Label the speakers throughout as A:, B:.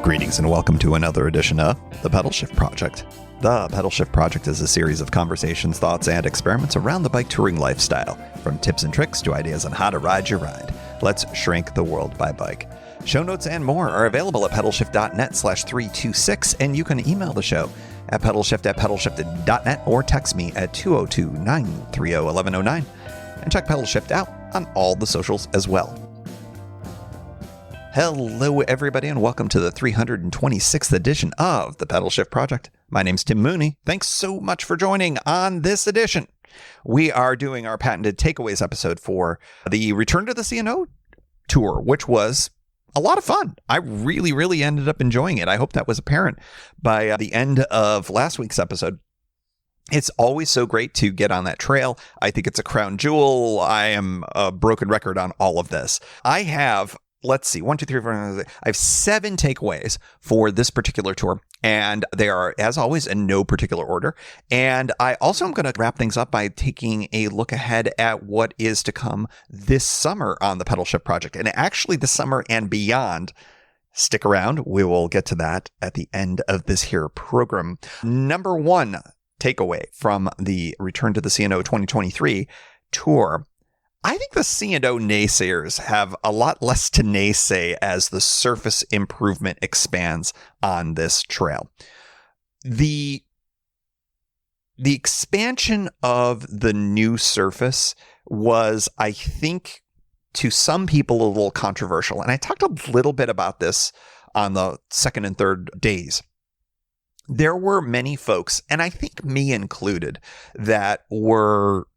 A: Greetings and welcome to another edition of the Pedalshift Project. The Pedalshift Project is a series of conversations, thoughts, and experiments around the bike touring lifestyle, from tips and tricks to ideas on how to ride your ride. Let's shrink the world by bike. Show notes and more are available at pedalshift.net/326, and you can email the show at pedalshift@pedalshift.net or text me at 202-930-1109, and check Pedalshift out on all the socials as well. Hello, everybody, and welcome to the 326th edition of the Pedalshift Project. My name's Tim Mooney. Thanks so much for joining on this edition. We are doing our patented takeaways episode for the Return to the C&O tour, which was a lot of fun. I really ended up enjoying it. I hope that was apparent by the end of last week's episode. It's always so great to get on that trail. I think it's a crown jewel. I am a broken record on all of this. I have... Let's see, 1, 2, 3, 4, 5, 6. I have 7 takeaways for this particular tour, and they are, as always, in no particular order. And I also am going to wrap things up by taking a look ahead at what is to come this summer on the Pedalshift Project, and actually the summer and beyond. Stick around. We will get to that at the end of this here program. Number 1 takeaway from the Return to the C&O 2023 tour. I think the C&O naysayers have a lot less to naysay as the surface improvement expands on this trail. The expansion of the new surface was, I think, to some people a little controversial. And I talked a little bit about this on the second and third days. There were many folks, and I think me included, that were,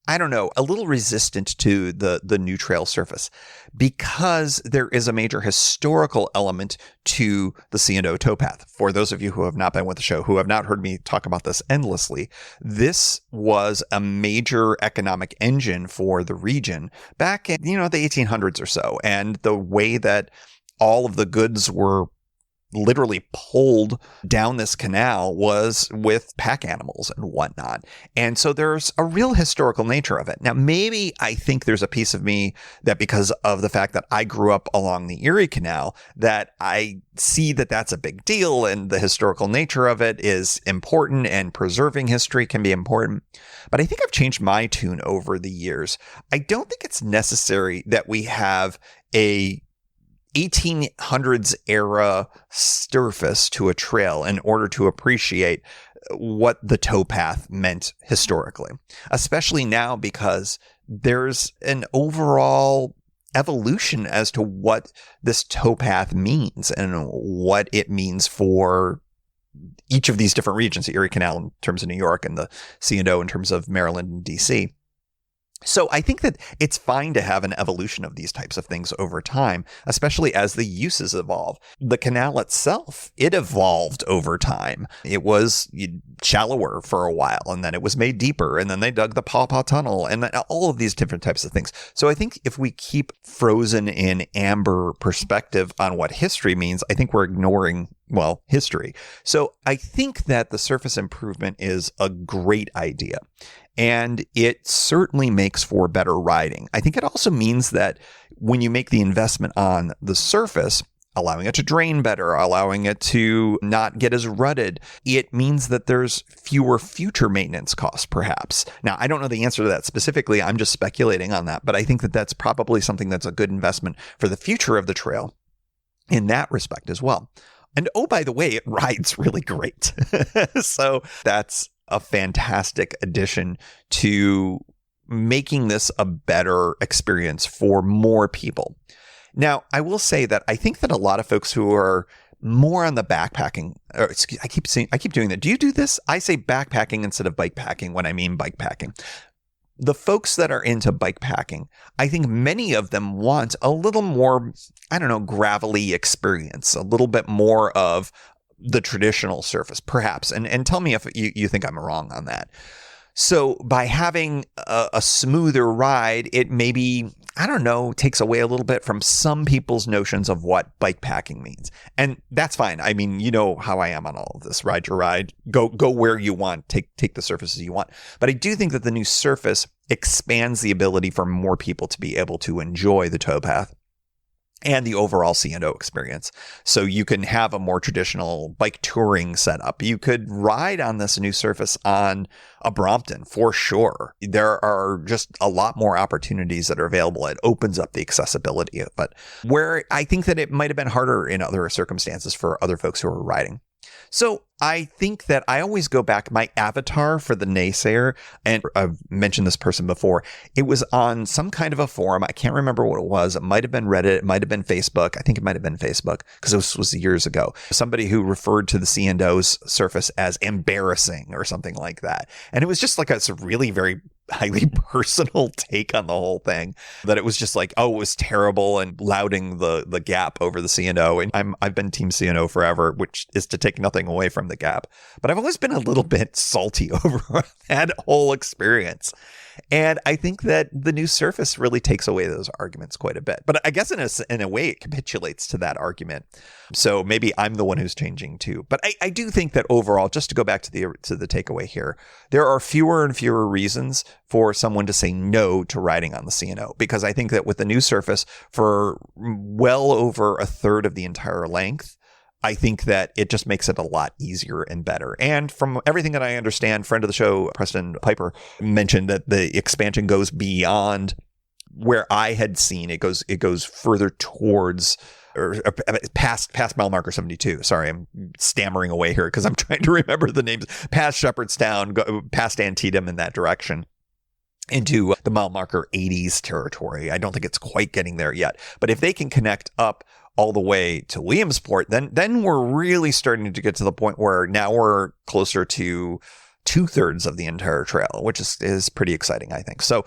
A: I don't know, a little resistant to the new trail surface because there is a major historical element to the C&O towpath. For those of you who have not been with the show, who have not heard me talk about this endlessly, this was a major economic engine for the region back in, the 1800s or so. And the way that all of the goods were literally pulled down this canal was with pack animals and whatnot. And so there's a real historical nature of it. Now, maybe I think there's a piece of me that, because of the fact that I grew up along the Erie Canal, that I see that that's a big deal and the historical nature of it is important and preserving history can be important. But I think I've changed my tune over the years. I don't think it's necessary that we have a 1800s era surface to a trail in order to appreciate what the towpath meant historically, especially now because there's an overall evolution as to what this towpath means and what it means for each of these different regions, the Erie Canal in terms of New York and the C&O in terms of Maryland and DC. So I think that it's fine to have an evolution of these types of things over time, especially as the uses evolve. The canal itself, it evolved over time. It was shallower for a while, and then it was made deeper, and then they dug the Paw Paw Tunnel, and then all of these different types of things. So I think if we keep frozen in amber perspective on what history means, I think we're ignoring, well, history. So I think that the surface improvement is a great idea. And it certainly makes for better riding. I think it also means that when you make the investment on the surface, allowing it to drain better, allowing it to not get as rutted, it means that there's fewer future maintenance costs, perhaps. Now, I don't know the answer to that specifically. I'm just speculating on that. But I think that that's probably something that's a good investment for the future of the trail in that respect as well. And oh, by the way, it rides really great. So that's a fantastic addition to making this a better experience for more people. Now, I will say that I think that a lot of folks who are more on the backpacking, I keep doing that. Do you do this? I say backpacking instead of bike packing when I mean bike packing. The folks that are into bike packing, I think many of them want a little more, gravelly experience, a little bit more of the traditional surface, perhaps. And tell me if you think I'm wrong on that. So by having a smoother ride, it maybe, takes away a little bit from some people's notions of what bike packing means. And that's fine. I mean, you know how I am on all of this. Ride your ride. Go where you want. Take the surfaces you want. But I do think that the new surface expands the ability for more people to be able to enjoy the towpath and the overall C&O experience. So you can have a more traditional bike touring setup. You could ride on this new surface on a Brompton for sure. There are just a lot more opportunities that are available. It opens up the accessibility of it, where I think that it might have been harder in other circumstances for other folks who are riding. So I think that I always go back, my avatar for the Naysayer, and I've mentioned this person before, it was on some kind of a forum. I can't remember what it was. It might have been Reddit. It might have been Facebook. I think it might have been Facebook because this was years ago. Somebody who referred to the C&O's surface as embarrassing or something like that. And it was just like a really very highly personal take on the whole thing, that it was just like, oh, it was terrible, and lauding the gap over the C&O. And I've been Team C&O forever, which is to take nothing away from the gap. But I've always been a little bit salty over that whole experience. And I think that the new surface really takes away those arguments quite a bit. But I guess in a way, it capitulates to that argument. So maybe I'm the one who's changing too. But I do think that overall, just to go back to the takeaway here, there are fewer and fewer reasons for someone to say no to riding on the C&O. Because I think that with the new surface, for well over a third of the entire length, I think that it just makes it a lot easier and better. And from everything that I understand, friend of the show, Preston Piper, mentioned that the expansion goes beyond where I had seen. It goes further towards or past mile marker 72. Sorry, I'm stammering away here because I'm trying to remember the names. Past Shepherdstown, past Antietam in that direction, into the mile marker 80s territory. I don't think it's quite getting there yet. But if they can connect up all the way to Williamsport, then we're really starting to get to the point where now we're closer to 2/3 of the entire trail, which is pretty exciting, I think. So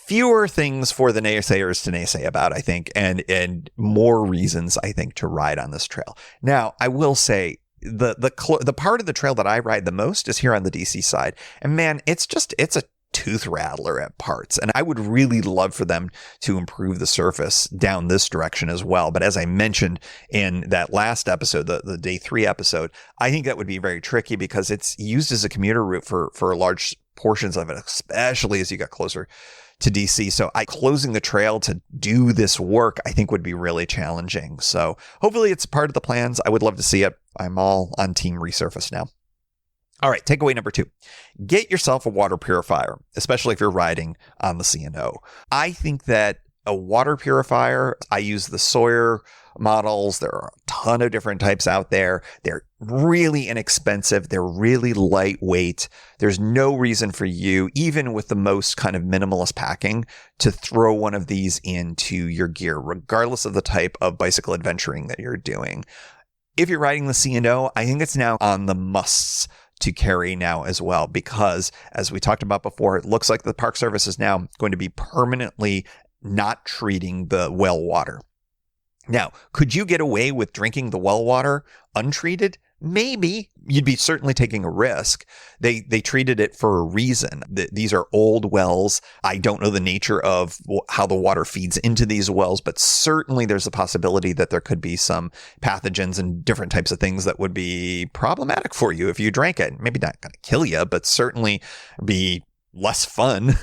A: fewer things for the naysayers to naysay about, I think, and more reasons, I think, to ride on this trail. Now, I will say the part of the trail that I ride the most is here on the DC side. And man, it's a tooth rattler at parts. And I would really love for them to improve the surface down this direction as well. But as I mentioned in that last episode, the day 3 episode, I think that would be very tricky because it's used as a commuter route for large portions of it, especially as you get closer to DC. So closing the trail to do this work, I think would be really challenging. So hopefully it's part of the plans. I would love to see it. I'm all on team resurface now. All right, takeaway number 2. Get yourself a water purifier, especially if you're riding on the C&O. I think that a water purifier, I use the Sawyer models. There are a ton of different types out there. They're really inexpensive. They're really lightweight. There's no reason for you, even with the most kind of minimalist packing, to throw one of these into your gear, regardless of the type of bicycle adventuring that you're doing. If you're riding the C&O, I think it's now on the musts to carry now as well, because as we talked about before, it looks like the Park Service is now going to be permanently not treating the well water. Now, could you get away with drinking the well water untreated? Maybe. You'd be certainly taking a risk. They treated it for a reason. These are old wells. I don't know the nature of how the water feeds into these wells, but certainly there's a possibility that there could be some pathogens and different types of things that would be problematic for you if you drank it. Maybe not going to kill you, but certainly be less fun.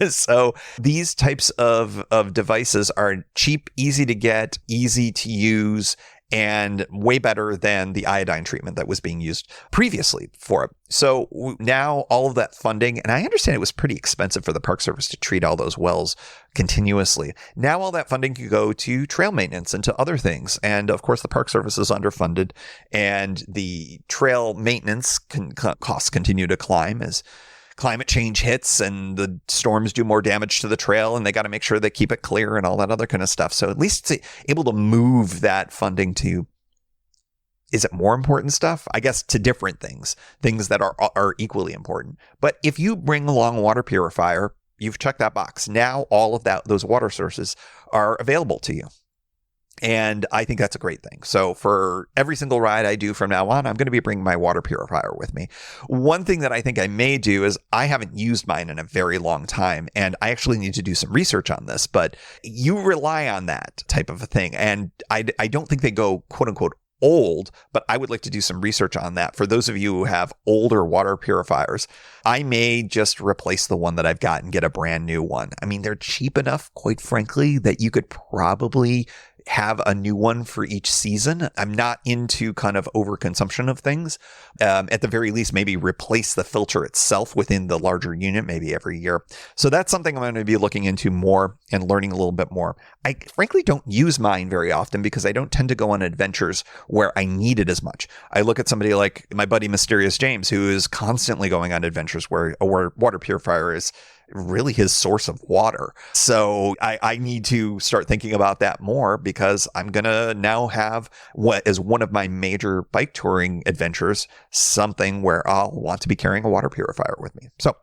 A: So these types of devices are cheap, easy to get, easy to use, and way better than the iodine treatment that was being used previously for it. So now all of that funding, and I understand it was pretty expensive for the Park Service to treat all those wells continuously. Now all that funding can go to trail maintenance and to other things. And of course, the Park Service is underfunded, and the trail maintenance costs continue to climb as climate change hits and the storms do more damage to the trail, and they got to make sure they keep it clear and all that other kind of stuff. So at least it's able to move that funding to, is it more important stuff? I guess to different things that are equally important. But if you bring along a water purifier, you've checked that box. Now all of those water sources are available to you. And I think that's a great thing. So for every single ride I do from now on, I'm going to be bringing my water purifier with me. One thing that I think I may do is I haven't used mine in a very long time, and I actually need to do some research on this, but you rely on that type of a thing. And I don't think they go quote unquote old, but I would like to do some research on that. For those of you who have older water purifiers, I may just replace the one that I've got and get a brand new one. I mean, they're cheap enough, quite frankly, that you could probably have a new one for each season. I'm not into kind of overconsumption of things. At the very least, maybe replace the filter itself within the larger unit, maybe every year. So that's something I'm going to be looking into more and learning a little bit more. I frankly don't use mine very often because I don't tend to go on adventures where I need it as much. I look at somebody like my buddy Mysterious James, who is constantly going on adventures where a water purifier is really his source of water. So I need to start thinking about that more because I'm going to now have what is one of my major bike touring adventures, something where I'll want to be carrying a water purifier with me. So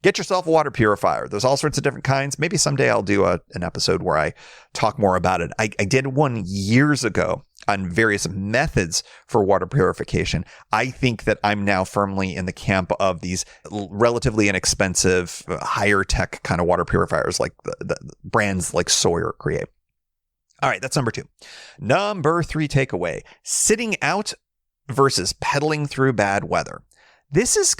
A: get yourself a water purifier. There's all sorts of different kinds. Maybe someday I'll do an episode where I talk more about it. I did one years ago on various methods for water purification. I think that I'm now firmly in the camp of these relatively inexpensive, higher tech kind of water purifiers like the brands like Sawyer create. All right, that's number 2. Number 3 takeaway, sitting out versus pedaling through bad weather. This is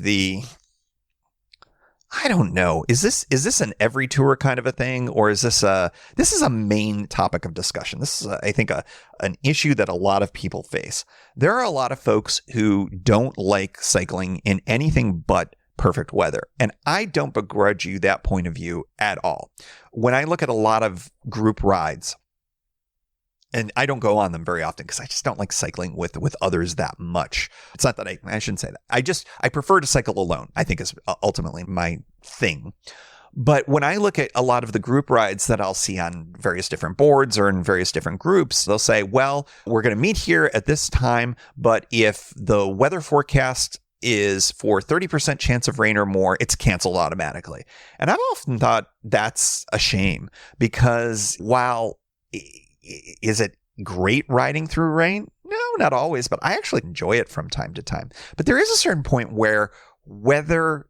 A: I don't know. Is this an every tour kind of a thing, or is this a main topic of discussion? This is, I think, an issue that a lot of people face. There are a lot of folks who don't like cycling in anything but perfect weather, and I don't begrudge you that point of view at all. When I look at a lot of group rides, and I don't go on them very often because I just don't like cycling with others that much. It's not that I shouldn't say that. I prefer to cycle alone, I think is ultimately my thing. But when I look at a lot of the group rides that I'll see on various different boards or in various different groups, they'll say, well, we're going to meet here at this time, but if the weather forecast is for 30% chance of rain or more, it's canceled automatically. And I've often thought that's a shame because while is it great riding through rain? No, not always, but I actually enjoy it from time to time. But there is a certain point where weather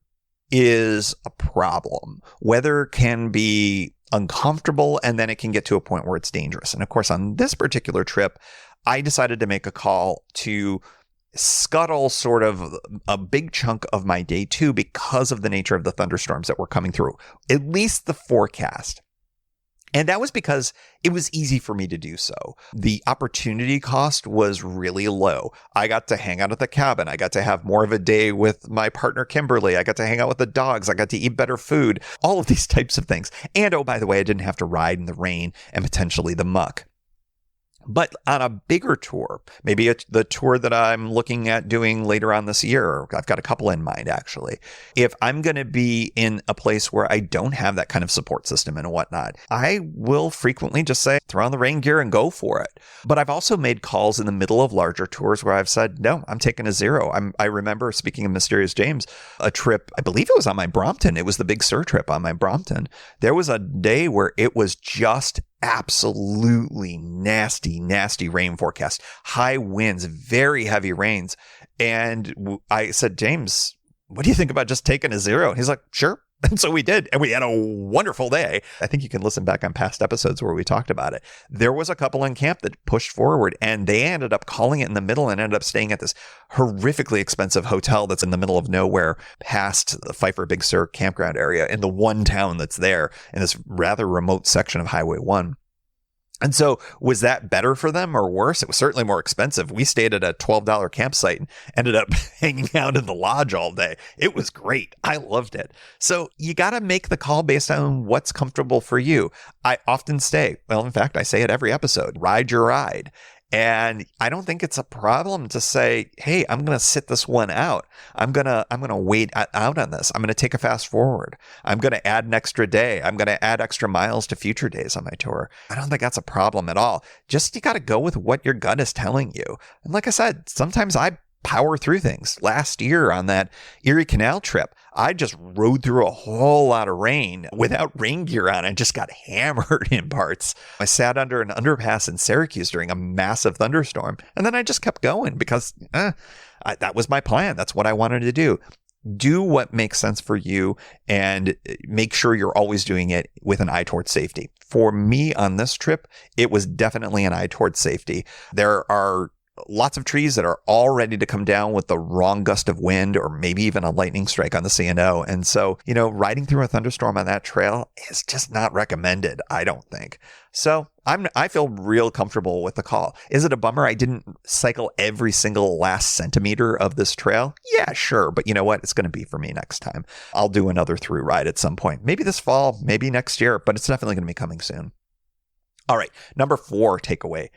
A: is a problem. Weather can be uncomfortable, and then it can get to a point where it's dangerous. And of course, on this particular trip, I decided to make a call to scuttle sort of a big chunk of my day 2 because of the nature of the thunderstorms that were coming through, at least the forecast. And that was because it was easy for me to do so. The opportunity cost was really low. I got to hang out at the cabin. I got to have more of a day with my partner, Kimberly. I got to hang out with the dogs. I got to eat better food, all of these types of things. And oh, by the way, I didn't have to ride in the rain and potentially the muck. But on a bigger tour, maybe the tour that I'm looking at doing later on this year, I've got a couple in mind, actually. If I'm going to be in a place where I don't have that kind of support system and whatnot, I will frequently just say, throw on the rain gear and go for it. But I've also made calls in the middle of larger tours where I've said, no, I'm taking a 0. I remember, speaking of Mysterious James, a trip, I believe it was on my Brompton. It was the Big Sur trip on my Brompton. There was a day where it was just absolutely nasty rain forecast, high winds, very heavy rains. And I said, James, what do you think about just taking a 0? And he's like, sure. And so we did. And we had a wonderful day. I think you can listen back on past episodes where we talked about it. There was a couple in camp that pushed forward, and they ended up calling it in the middle and ended up staying at this horrifically expensive hotel that's in the middle of nowhere past the Pfeiffer Big Sur campground area in the one town that's there in this rather remote section of Highway 1. And so was that better for them or worse? It was certainly more expensive. We stayed at a $12 campsite and ended up hanging out in the lodge all day. It was great. I loved it. So you got to make the call based on what's comfortable for you. I often say, well, in fact, I say it every episode, ride your ride. And I don't think it's a problem to say, hey, I'm going to sit this one out. I'm going to wait out on this. I'm going to take a fast forward. I'm going to add an extra day. I'm going to add extra miles to future days on my tour. I don't think that's a problem at all. Just you got to go with what your gut is telling you. And like I said, sometimes I power through things. Last year on that Erie Canal trip, I just rode through a whole lot of rain without rain gear on and just got hammered in parts. I sat under an underpass in Syracuse during a massive thunderstorm, and then I just kept going because that was my plan. That's what I wanted to do. Do what makes sense for you and make sure you're always doing it with an eye towards safety. For me on this trip, it was definitely an eye towards safety. There are lots of trees that are all ready to come down with the wrong gust of wind or maybe even a lightning strike on the C&O. And so, riding through a thunderstorm on that trail is just not recommended, I don't think. So I feel real comfortable with the call. Is it a bummer I didn't cycle every single last centimeter of this trail? Yeah, sure. But you know what? It's going to be for me next time. I'll do another through ride at some point. Maybe this fall, maybe next year, but it's definitely going to be coming soon. All right. Number 4 takeaway.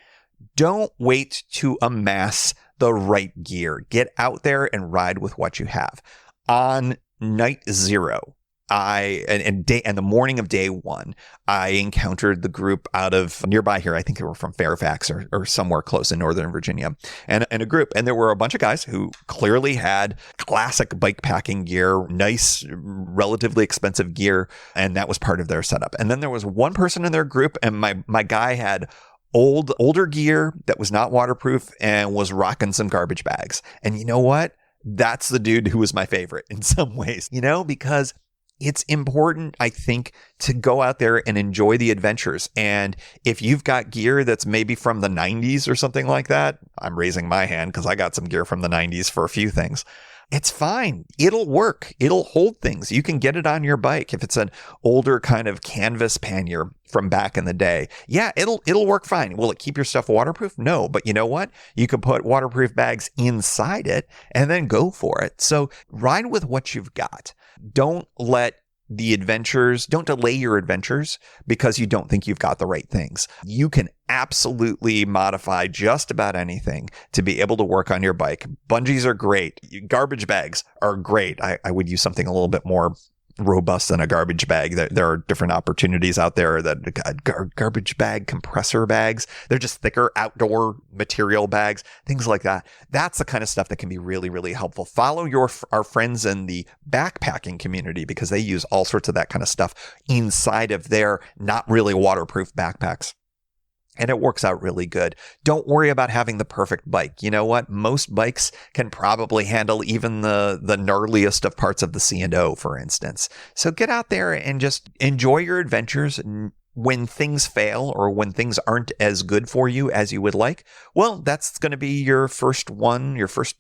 A: Don't wait to amass the right gear. Get out there and ride with what you have. On night 0, and the morning of day 1, I encountered the group out of nearby here. I think they were from Fairfax or somewhere close in Northern Virginia, and a group. And there were a bunch of guys who clearly had classic bike packing gear, nice, relatively expensive gear, and that was part of their setup. And then there was one person in their group, and my guy had older gear that was not waterproof and was rocking some garbage bags. And you know what? That's the dude who was my favorite in some ways, because it's important, I think, to go out there and enjoy the adventures. And if you've got gear that's maybe from the 90s or something like that, I'm raising my hand because I got some gear from the 90s for a few things. It's fine. It'll work. It'll hold things. You can get it on your bike. If it's an older kind of canvas pannier from back in the day, yeah, it'll work fine. Will it keep your stuff waterproof? No, but you know what? You can put waterproof bags inside it and then go for it. So ride with what you've got. Don't delay your adventures because you don't think you've got the right things. You can absolutely modify just about anything to be able to work on your bike. Bungees are great. Garbage bags are great. I would use something a little bit more robust than a garbage bag. There are different opportunities out there that garbage bag compressor bags. They're just thicker outdoor material bags, things like that. That's the kind of stuff that can be really, really helpful. Follow our friends in the backpacking community because they use all sorts of that kind of stuff inside of their not really waterproof backpacks. And it works out really good. Don't worry about having the perfect bike. You know what? Most bikes can probably handle even the gnarliest of parts of the C&O, for instance. So get out there and just enjoy your adventures. When things fail or when things aren't as good for you as you would like, well, that's going to be your first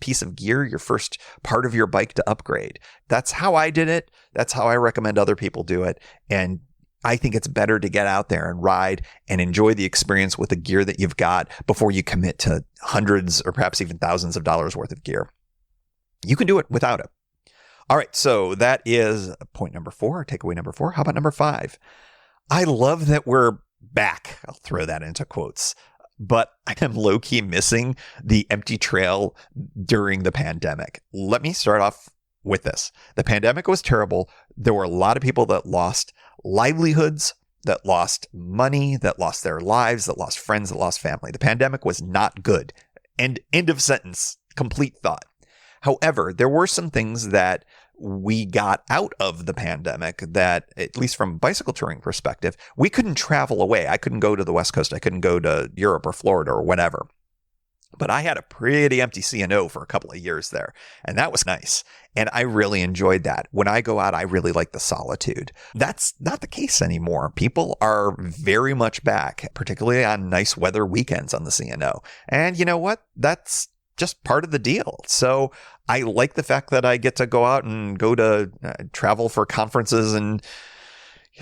A: piece of gear, your first part of your bike to upgrade. That's how I did it. That's how I recommend other people do it. And I think it's better to get out there and ride and enjoy the experience with the gear that you've got before you commit to hundreds or perhaps even thousands of dollars worth of gear. You can do it without it. All right. So that is point number 4, takeaway number 4. How about number 5? I love that we're back. I'll throw that into quotes, but I am low-key missing the empty trail during the pandemic. Let me start off with this. The pandemic was terrible. There were a lot of people that lost livelihoods, that lost money, that lost their lives, that lost friends, that lost family. The pandemic was not good. End of sentence. Complete thought. However, there were some things that we got out of the pandemic that, at least from a bicycle touring perspective, we couldn't travel away. I couldn't go to the West Coast. I couldn't go to Europe or Florida or whatever. But I had a pretty empty C&O for a couple of years there, and that was nice. And I really enjoyed that. When I go out, I really like the solitude. That's not the case anymore. People are very much back, particularly on nice weather weekends on the C&O. And you know what? That's just part of the deal. So I like the fact that I get to go out and go to travel for conferences and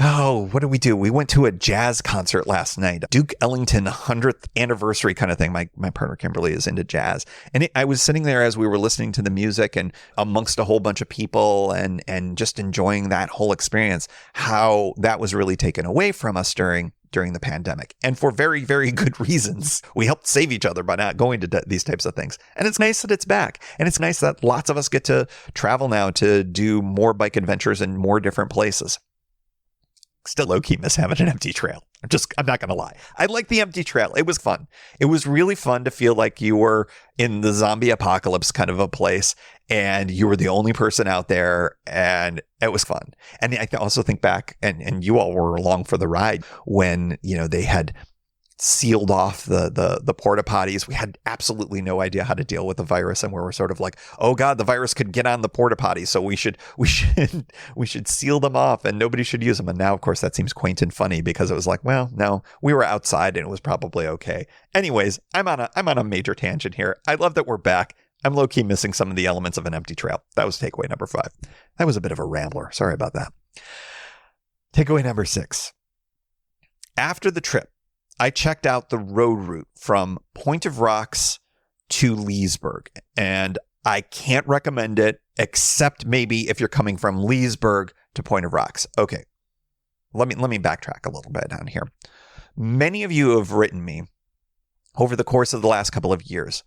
A: what did we do? We went to a jazz concert last night. Duke Ellington 100th anniversary kind of thing. My partner Kimberly is into jazz. And I was sitting there as we were listening to the music and amongst a whole bunch of people and just enjoying that whole experience, how that was really taken away from us during the pandemic. And for very, very good reasons. We helped save each other by not going to these types of things. And it's nice that it's back. And it's nice that lots of us get to travel now to do more bike adventures in more different places. Still low-key miss having an empty trail. I'm not going to lie. I like the empty trail. It was fun. It was really fun to feel like you were in the zombie apocalypse kind of a place and you were the only person out there, and it was fun. And I also think back, and you all were along for the ride when, they had sealed off the porta potties. We had absolutely no idea how to deal with the virus, and we were sort of like, oh God, the virus could get on the porta potties, so we should seal them off, and nobody should use them. And now, of course, that seems quaint and funny because it was like, well, no, we were outside and it was probably okay. Anyways, I'm on a major tangent here. I love that we're back. I'm low key missing some of the elements of an empty trail. That was takeaway number 5. That was a bit of a rambler. Sorry about that. Takeaway number 6. After the trip, I checked out the road route from Point of Rocks to Leesburg, and I can't recommend it except maybe if you're coming from Leesburg to Point of Rocks. Okay, let me backtrack a little bit down here. Many of you have written me over the course of the last couple of years.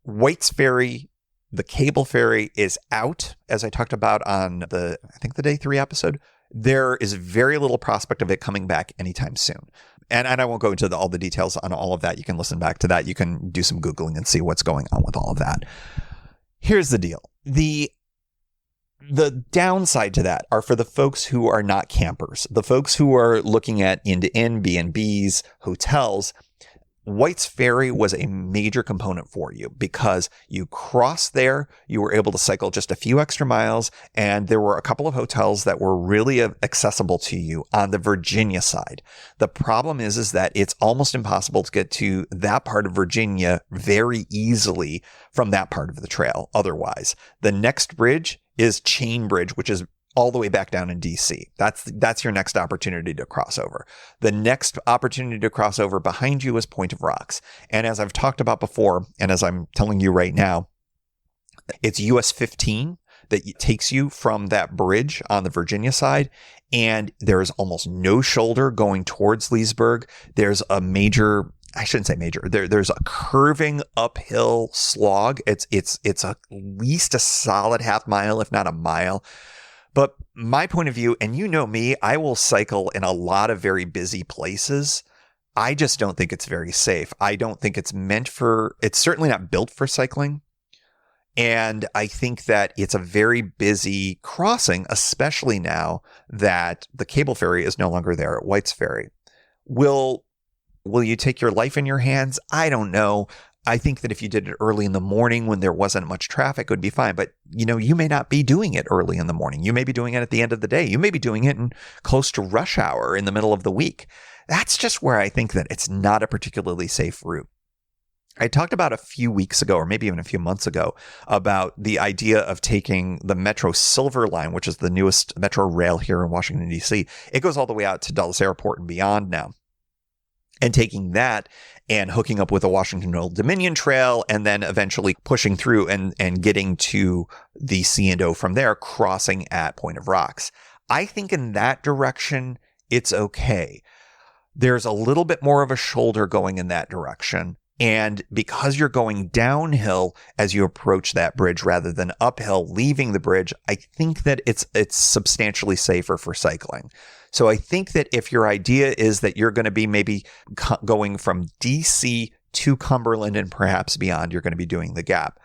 A: White's Ferry, the cable ferry, is out, as I talked about on I think the day 3 episode. There is very little prospect of it coming back anytime soon. And I won't go into all the details on all of that. You can listen back to that. You can do some Googling and see what's going on with all of that. Here's the deal. The downside to that are for the folks who are not campers, the folks who are looking at inn-to-inn, B&Bs, hotels. White's Ferry was a major component for you because you crossed there, you were able to cycle just a few extra miles, and there were a couple of hotels that were really accessible to you on the Virginia side. The problem is that it's almost impossible to get to that part of Virginia very easily from that part of the trail otherwise. The next bridge is Chain Bridge, which is all the way back down in DC. That's your next opportunity to cross over. The next opportunity to cross over behind you is Point of Rocks. And as I've talked about before, and as I'm telling you right now, it's US 15 that takes you from that bridge on the Virginia side. And there's almost no shoulder going towards Leesburg. There's a major, I shouldn't say major. There's a curving uphill slog. It's at least a solid half mile, if not a mile. But my point of view, and you know me, I will cycle in a lot of very busy places. I just don't think it's very safe. I don't think it's it's certainly not built for cycling. And I think that it's a very busy crossing, especially now that the cable ferry is no longer there at White's Ferry. Will you take your life in your hands? I don't know. I think that if you did it early in the morning when there wasn't much traffic, it would be fine. But, you may not be doing it early in the morning. You may be doing it at the end of the day. You may be doing it close to rush hour in the middle of the week. That's just where I think that it's not a particularly safe route. I talked about a few weeks ago, or maybe even a few months ago, about the idea of taking the Metro Silver Line, which is the newest metro rail here in Washington, D.C. It goes all the way out to Dulles Airport and beyond now. And taking that and hooking up with the Washington Old Dominion Trail, and then eventually pushing through and getting to the C&O from there, crossing at Point of Rocks. I think in that direction, it's okay. There's a little bit more of a shoulder going in that direction. And because you're going downhill as you approach that bridge rather than uphill leaving the bridge, I think that it's substantially safer for cycling. So I think that if your idea is that you're going to be maybe going from DC to Cumberland and perhaps beyond, you're going to be doing the gap.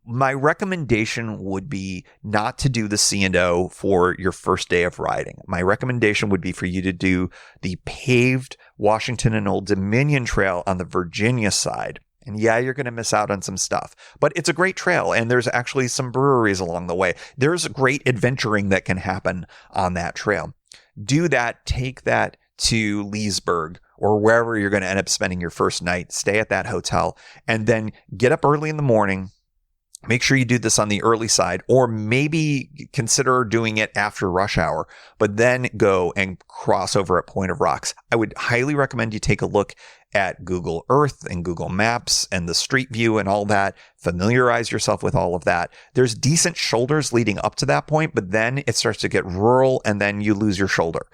A: My recommendation would be not to do the C&O for your first day of riding. My recommendation would be for you to do the paved Washington and Old Dominion Trail on the Virginia side. And yeah, you're going to miss out on some stuff, but it's a great trail, and there's actually some breweries along the way. There's great adventuring that can happen on that trail. Do that, take that to Leesburg or wherever you're going to end up spending your first night. Stay at that hotel and then get up early in the morning. Make sure you do this on the early side, or maybe consider doing it after rush hour, but then go and cross over at Point of Rocks. I would highly recommend you take a look at Google Earth and Google Maps and the Street View and all that. Familiarize yourself with all of that. There's decent shoulders leading up to that point, but then it starts to get rural and then you lose your shoulder.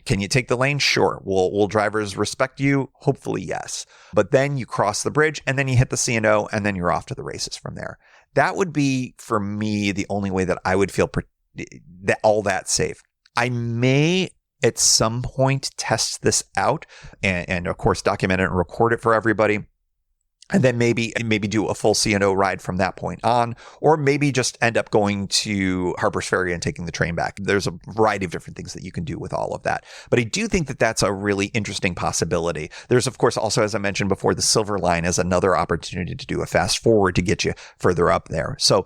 A: Can you take the lane? Sure. Will drivers respect you? Hopefully, yes. But then you cross the bridge and then you hit the C&O and then you're off to the races from there. That would be, for me, the only way that I would feel that all that safe. I may at some point test this out and of course, document it and record it for everybody. And then maybe do a full C&O ride from that point on, or maybe just end up going to Harper's Ferry and taking the train back. There's a variety of different things that you can do with all of that. But I do think that that's a really interesting possibility. There's, of course, also, as I mentioned before, the Silver Line as another opportunity to do a fast forward to get you further up there. So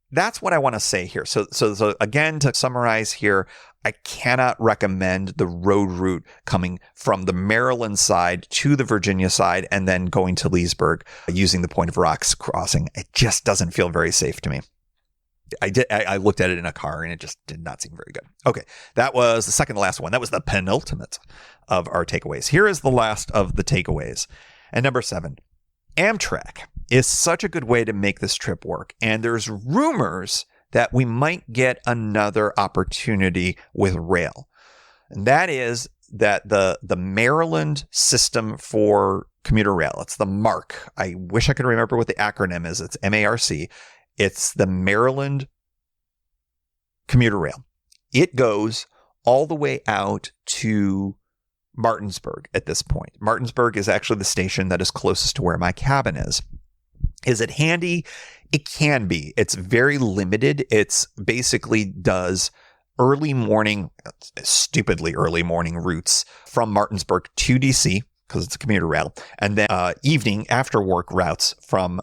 A: that's what I want to say here. So again, to summarize here, I cannot recommend the road route coming from the Maryland side to the Virginia side and then going to Leesburg using the Point of Rocks crossing. It just doesn't feel very safe to me. I looked at it in a car and it just did not seem very good. Okay, that was the second to last one. That was the penultimate of our takeaways. Here is the last of the takeaways. And number 7, Amtrak is such a good way to make this trip work. And there's rumors that we might get another opportunity with rail. And that is that the Maryland system for commuter rail, it's the MARC. I wish I could remember what the acronym is. It's MARC. It's the Maryland commuter rail. It goes all the way out to Martinsburg at this point. Martinsburg is actually the station that is closest to where my cabin is. Is it handy? It can be. It's very limited. It's basically does early morning, stupidly early morning routes from Martinsburg to DC because it's a commuter rail, and then evening after work routes from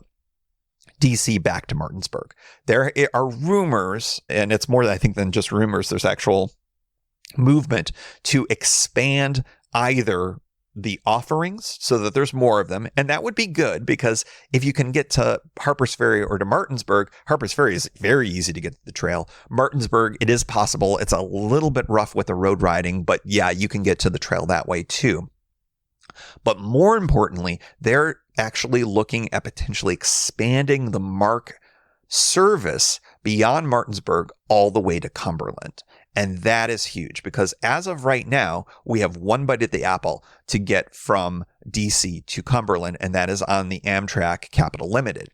A: DC back to Martinsburg. There are rumors, and it's more, I think, than just rumors. There's actual movement to expand either the offerings so that there's more of them. And that would be good because if you can get to Harper's Ferry or to Martinsburg, Harper's Ferry is very easy to get to the trail. Martinsburg, it is possible. It's a little bit rough with the road riding, but yeah, you can get to the trail that way too. But more importantly, they're actually looking at potentially expanding the MARC service beyond Martinsburg all the way to Cumberland. And that is huge because as of right now, we have one bite at the apple to get from DC to Cumberland, and that is on the Amtrak Capital Limited.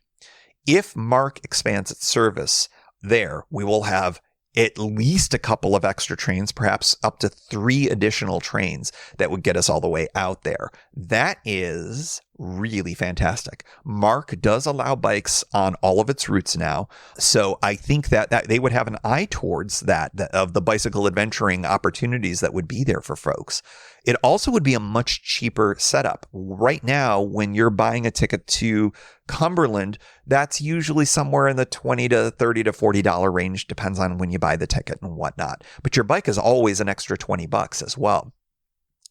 A: If MARC expands its service there, we will have at least a couple of extra trains, perhaps up to 3 additional trains that would get us all the way out there. That is really fantastic. MARC does allow bikes on all of its routes now. So I think that they would have an eye towards that of the bicycle adventuring opportunities that would be there for folks. It also would be a much cheaper setup. Right now, when you're buying a ticket to Cumberland, that's usually somewhere in the $20 to $30 to $40 range, depends on when you buy the ticket and whatnot. But your bike is always an extra $20 as well.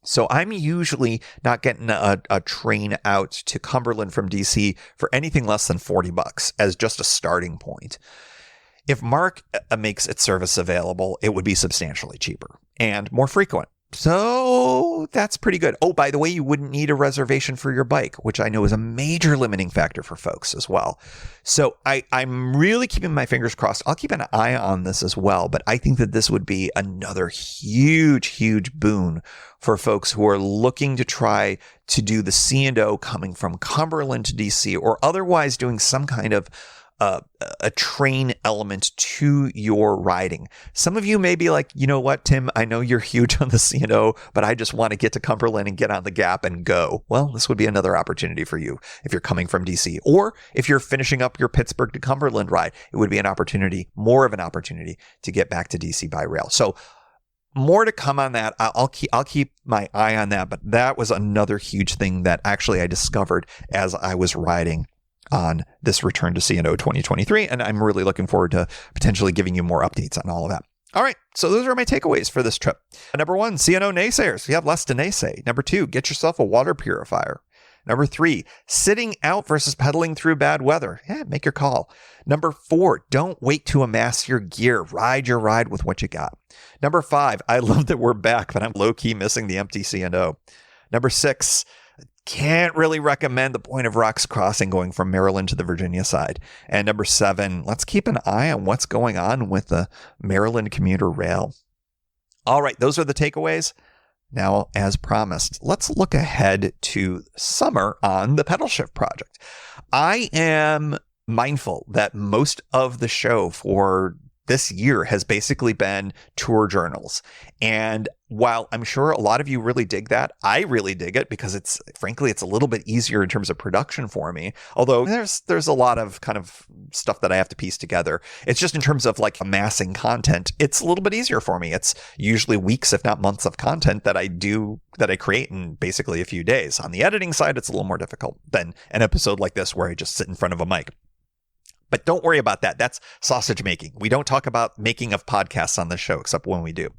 A: So I'm usually not getting a train out to Cumberland from DC for anything less than $40 as just a starting point. If MARC makes its service available, it would be substantially cheaper and more frequent. So that's pretty good. Oh, by the way, you wouldn't need a reservation for your bike, which I know is a major limiting factor for folks as well. So I'm really keeping my fingers crossed. I'll keep an eye on this as well, but I think that this would be another huge, huge boon for folks who are looking to try to do the C&O coming from Cumberland to DC or otherwise doing some kind of a train element to your riding. Some of you may be like, you know what, Tim, I know you're huge on the C&O, but I just want to get to Cumberland and get on the Gap and go. Well, this would be another opportunity for you if you're coming from DC, or if you're finishing up your Pittsburgh to Cumberland ride, it would be an opportunity, more of an opportunity to get back to DC by rail. So more to come on that. I'll keep my eye on that, but that was another huge thing that actually I discovered as I was riding on this return to C&O 2023, and I'm really looking forward to potentially giving you more updates on all of that. All right, so those are my takeaways for this trip. Number 1, C&O naysayers. You have less to naysay. Number 2, get yourself a water purifier. Number 3, sitting out versus pedaling through bad weather. Yeah, make your call. Number 4, don't wait to amass your gear. Ride your ride with what you got. Number 5, I love that we're back, but I'm low-key missing the empty C&O. Number 6, can't really recommend the Point of Rocks crossing going from Maryland to the Virginia side. And number 7, let's keep an eye on what's going on with the Maryland commuter rail. All right, those are the takeaways. Now, as promised, let's look ahead to summer on the Pedalshift Project. I am mindful that most of the show for this year has basically been tour journals. And while I'm sure a lot of you really dig that, I really dig it because it's a little bit easier in terms of production for me. Although there's a lot of kind of stuff that I have to piece together. It's just in terms of like amassing content, it's a little bit easier for me. It's usually weeks, if not months of content that I create in basically a few days. On the editing side, it's a little more difficult than an episode like this where I just sit in front of a mic. But don't worry about that. That's sausage making. We don't talk about making of podcasts on this show, except when we do.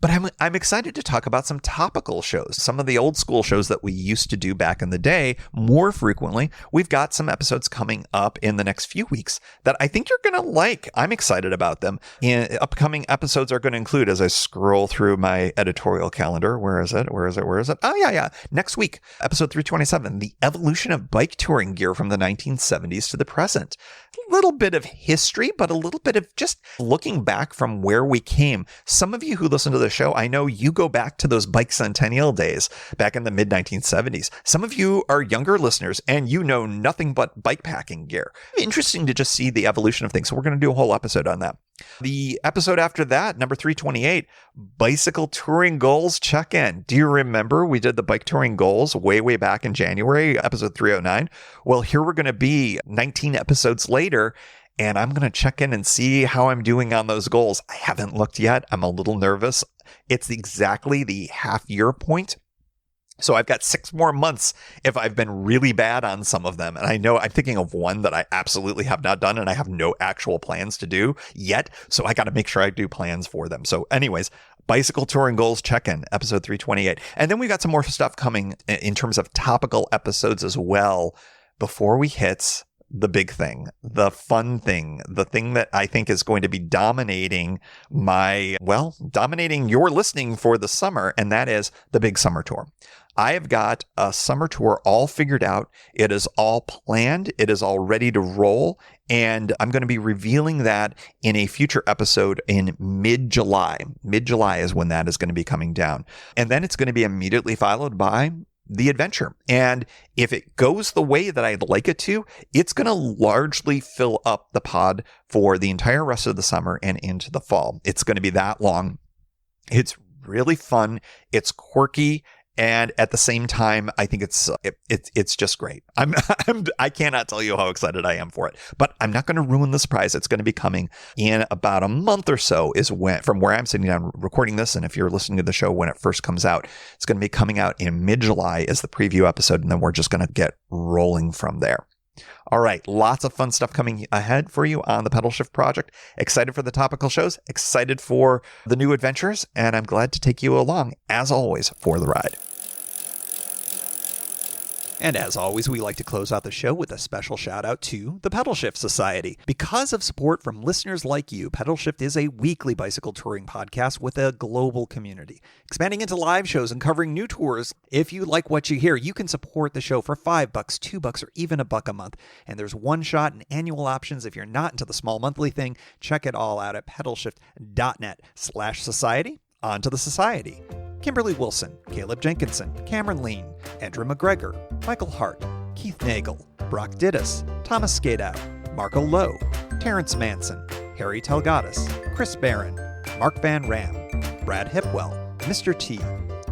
A: But I'm excited to talk about some topical shows, some of the old school shows that we used to do back in the day more frequently. We've got some episodes coming up in the next few weeks that I think you're going to like. I'm excited about them. Upcoming episodes are going to include, as I scroll through my editorial calendar, where is it? Oh, yeah. Next week, episode 327, the evolution of bike touring gear from the 1970s to the present. A little bit of history, but a little bit of just looking back from where we came. Some of you who listen to the show, I know you go back to those bike centennial days back in the mid 1970s. Some of you are younger listeners and you know nothing but bike packing gear. Interesting to just see the evolution of things. So we're going to do a whole episode on that. The episode after that, number 328, bicycle touring goals check-in. Do you remember we did the bike touring goals way back in January, episode 309? Well, here we're going to be 19 episodes later, and I'm going to check in and see how I'm doing on those goals. I haven't looked yet. I'm a little nervous. It's exactly the half-year point. So I've got 6 more months if I've been really bad on some of them. And I know I'm thinking of one that I absolutely have not done and I have no actual plans to do yet. So I got to make sure I do plans for them. So anyways, bicycle touring goals check-in, episode 328. And then we got some more stuff coming in terms of topical episodes as well before we hit the big thing, the fun thing, the thing that I think is going to be dominating your listening for the summer. And that is the big summer tour. I have got a summer tour all figured out. It is all planned. It is all ready to roll. And I'm going to be revealing that in a future episode in mid-July. Mid-July is when that is going to be coming down. And then it's going to be immediately followed by the adventure. And if it goes the way that I'd like it to, it's going to largely fill up the pod for the entire rest of the summer and into the fall. It's going to be that long. It's really fun. It's quirky. And at the same time, I think it's just great. I cannot tell you how excited I am for it, but I'm not going to ruin the surprise. It's going to be coming in about a month or so from where I'm sitting down recording this. And if you're listening to the show when it first comes out, it's going to be coming out in mid-July as the preview episode. And then we're just going to get rolling from there. All right, lots of fun stuff coming ahead for you on the Pedalshift Project. Excited for the topical shows, excited for the new adventures, and I'm glad to take you along, as always, for the ride. And as always, we like to close out the show with a special shout out to the Pedalshift Society. Because of support from listeners like you, Pedalshift is a weekly bicycle touring podcast with a global community, expanding into live shows and covering new tours. If you like what you hear, you can support the show for $5, $2, or even $1 a month. And there's one-shot and annual options. If you're not into the small monthly thing, check it all out at pedalshift.net/society. On to the society. Kimberly Wilson, Caleb Jenkinson, Cameron Lean, Andrew McGregor, Michael Hart, Keith Nagel, Brock Didis, Thomas Skadow, Marco Lowe, Terrence Manson, Harry Telgadas, Chris Barron, Mark Van Ram, Brad Hipwell, Mr. T,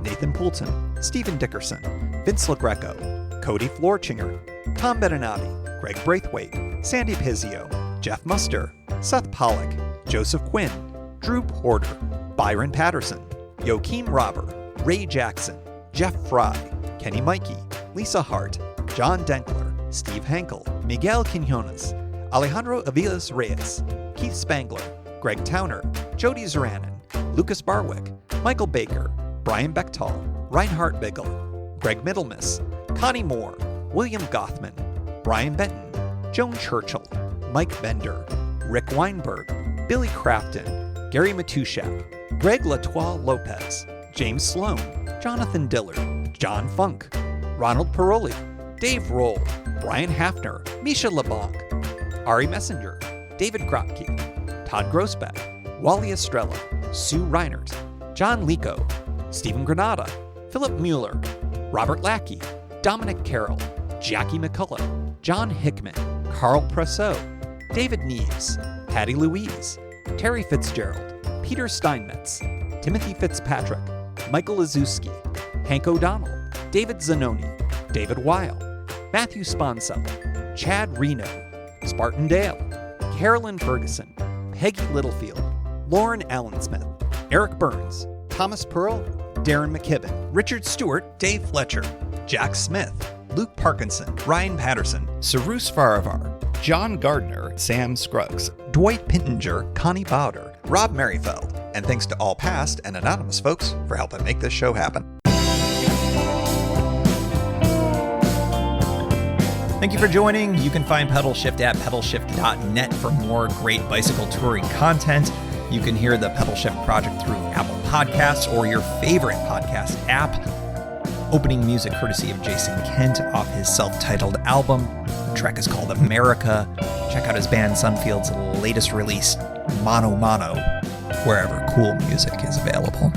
A: Nathan Poulton, Stephen Dickerson, Vince LaGreco, Cody Florchinger, Tom Beninati, Greg Braithwaite, Sandy Pizzio, Jeff Muster, Seth Pollock, Joseph Quinn, Drew Porter, Byron Patterson, Joachim Robber, Ray Jackson, Jeff Fry, Kenny Mikey, Lisa Hart, John Denkler, Steve Henkel, Miguel Quinones, Alejandro Aviles Reyes, Keith Spangler, Greg Towner, Jody Zeranin, Lucas Barwick, Michael Baker, Brian Bechtal, Reinhard Biggle, Greg Middlemiss, Connie Moore, William Gothman, Brian Benton, Joan Churchill, Mike Bender, Rick Weinberg, Billy Crafton, Gary Matushak, Greg Latois Lopez, James Sloan, Jonathan Dillard, John Funk, Ronald Paroli, Dave Roll, Brian Hafner, Misha LeBlanc, Ari Messenger, David Kropke, Todd Grossbeck, Wally Estrella, Sue Reinert, John Lico, Stephen Granada, Philip Mueller, Robert Lackey, Dominic Carroll, Jackie McCullough, John Hickman, Carl Presseau, David Neves, Patty Louise,
B: Terry Fitzgerald, Peter Steinmetz, Timothy Fitzpatrick, Michael Azuski, Hank O'Donnell, David Zanoni, David Weil, Matthew Sponsell, Chad Reno, Spartan Dale, Carolyn Ferguson, Peggy Littlefield, Lauren Allensmith, Eric Burns, Thomas Pearl, Darren McKibben, Richard Stewart, Dave Fletcher, Jack Smith, Luke Parkinson, Ryan Patterson, Sarus Faravar, John Gardner, Sam Scruggs, Dwight Pintinger, Connie Bowder, Rob Merrifield, and thanks to all past and anonymous folks for helping make this show happen.
C: Thank you for joining. You can find Pedalshift at pedalshift.net for more great bicycle touring content. You can hear the Pedalshift Project through Apple Podcasts or your favorite podcast app. Opening music courtesy of Jason Kent off his self-titled album. The track is called America. Check out his band Sunfield's latest release, Mono Mono, wherever cool music is available.